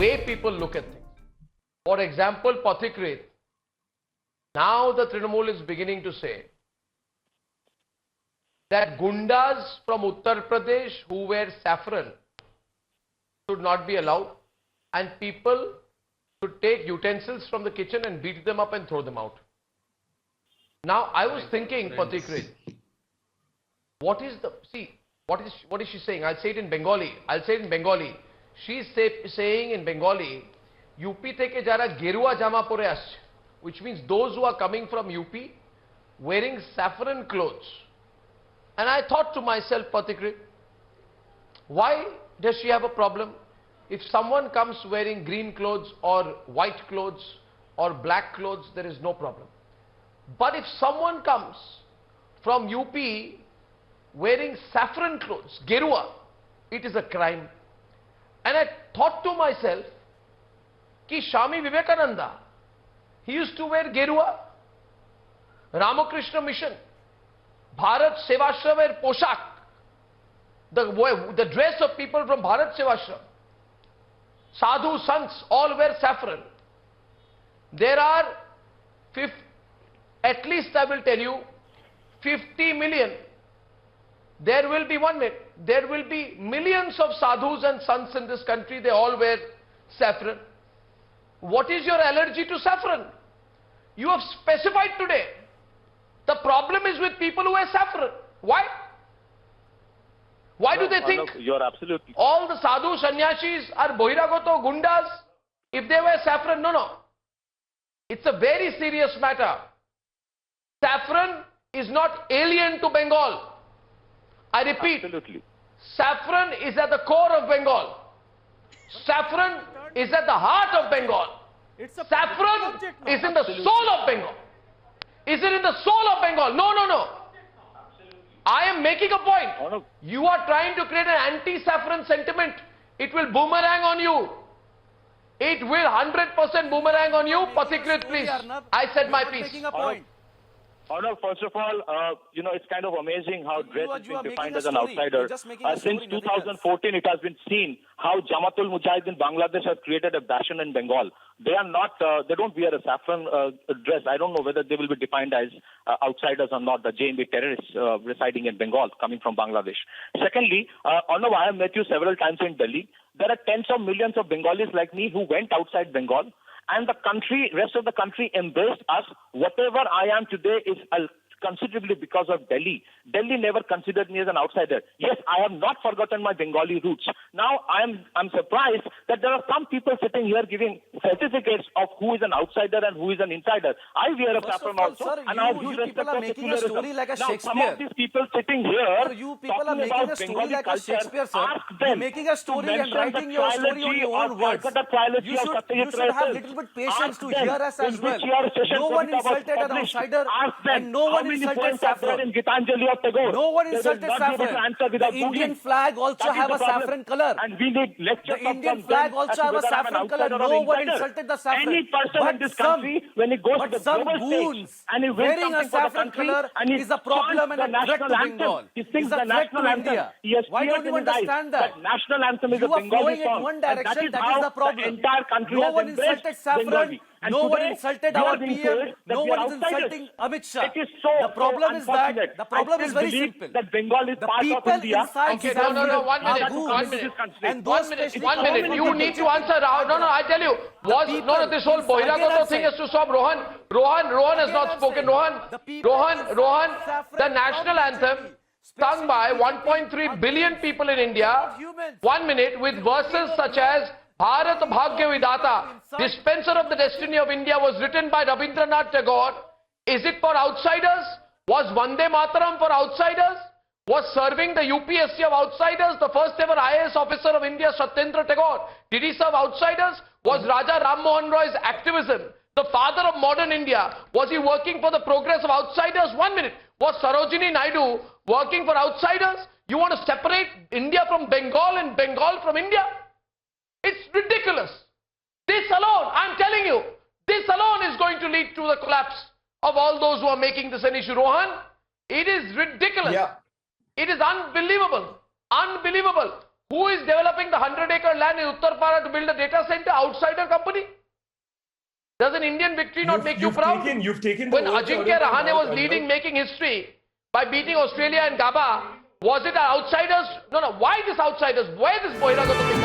way people look at things. For example, Pathikrit, now the Trinamool is beginning to say that gundas from Uttar Pradesh who wear saffron should not be allowed, and people should take utensils from the kitchen and beat them up and throw them out. Now, I was thinking, Pathikrit, what is she saying? I'll say it in Bengali. She's saying in Bengali, UP থেকে যারা গেরুয়া জামা পরে আসছে, which means those who are coming from UP wearing saffron clothes. And I thought to myself, Pathikrit, why does she have a problem? If someone comes wearing green clothes or white clothes or black clothes, there is no problem. But if someone comes from UP wearing saffron clothes, gerua, it is a crime. And I thought to myself, ki Swami Vivekananda, he used to wear gerua. Ramakrishna Mission, Bharat Sevashram Poshak, the dress of people from Bharat Sevashram, Sadhu Sants all wear saffron. There are, at least I will tell you, 50 million. There will be millions of sadhus and sants in this country. They all wear saffron. What is your allergy to saffron? You have specified today. The problem is with people who wear saffron. Why? Why do they think you're absolutely all the sadhu sannyashis are bohiragoto gundas if they wear saffron? No. It's a very serious matter. Saffron is not alien to Bengal. I repeat, absolutely. Saffron is at the core of Bengal. Saffron is at the heart of Bengal. Saffron is in the soul of Bengal. Is it in the soul of Bengal? No. I am making a point. You are trying to create an anti-saffron sentiment. It will boomerang on you. It will 100% boomerang on you. Pathikrit, please. I said my piece. Arnav, first of all, it's kind of amazing how dress has been defined as an outsider. Since 2014, it has been seen how Jamatul Mujahideen Bangladesh has created a bastion in Bengal. They are not, they don't wear a saffron dress. I don't know whether they will be defined as outsiders or not, the JNB terrorists residing in Bengal, coming from Bangladesh. Secondly, Arnav, I have met you several times in Delhi. There are tens of millions of Bengalis like me who went outside Bengal. And the rest of the country embraced us. Whatever I am today is considerably because of Delhi. Delhi never considered me as an outsider. Yes, I have not forgotten my Bengali roots. Now, I'm surprised that there are some people sitting here giving certificates of who is an outsider and who is an insider. I wear a saffron also, sir, and I have huge respect for secularism. Now, some of these people sitting here talking about Bengali culture, ask them making a story to and writing your story on your own words. You should have a little bit patience to hear us as well. No one insulted an outsider, and no one insulted saffron. In Gitanjali of Tagore. No one insulted saffron. The Indian flag also have a saffron color. And we need lectures the Indian flag also have a saffron color. No one insulted the saffron. Any person in this country, when he goes to the global stage and he wearing a saffron color is a problem and a threat to Bengal. He sings the national anthem. Why don't you understand that? National anthem is a Bengali song. In one direction, that is the problem. The entire country no has one insulted saffron. No one insulted our PM. No one is insulting Amit Shah. It is so the problem is that the problem is very simple. That Bengal is part of India. Okay, no, 1 minute. And 1 minute. You need to answer. No, I tell you. This whole Bohiragoto thing has to stop. Rohan has not spoken. Rohan, the national anthem sung by 1.3 billion people in India. 1 minute with verses such as Bharat Bhagya Vidata, dispenser of the destiny of India, was written by Rabindranath Tagore. Is it for outsiders? Was Vande Mataram for outsiders? Was serving the UPSC of outsiders? The first ever IAS officer of India, Satyendra Tagore, did he serve outsiders? Was Raja Ram Mohan Roy's activism the father of modern India? Was he working for the progress of outsiders? 1 minute. Was Sarojini Naidu working for outsiders? You want to separate India from Bengal and Bengal from India? It's ridiculous. This alone, I'm telling you, this alone is going to lead to the collapse of all those who are making this an issue. Rohan, it is ridiculous. Yeah. It is unbelievable. Unbelievable. Who is developing the 100-acre land in Uttarpara to build a data center? Outsider company? Does an Indian victory not make you proud? You've taken the When words out of Ajinkya my Rahane mouth, was Arnab. leading, making history by beating Australia and Gaba, was it our outsiders? No. Why these outsiders? Why this Bahiragata?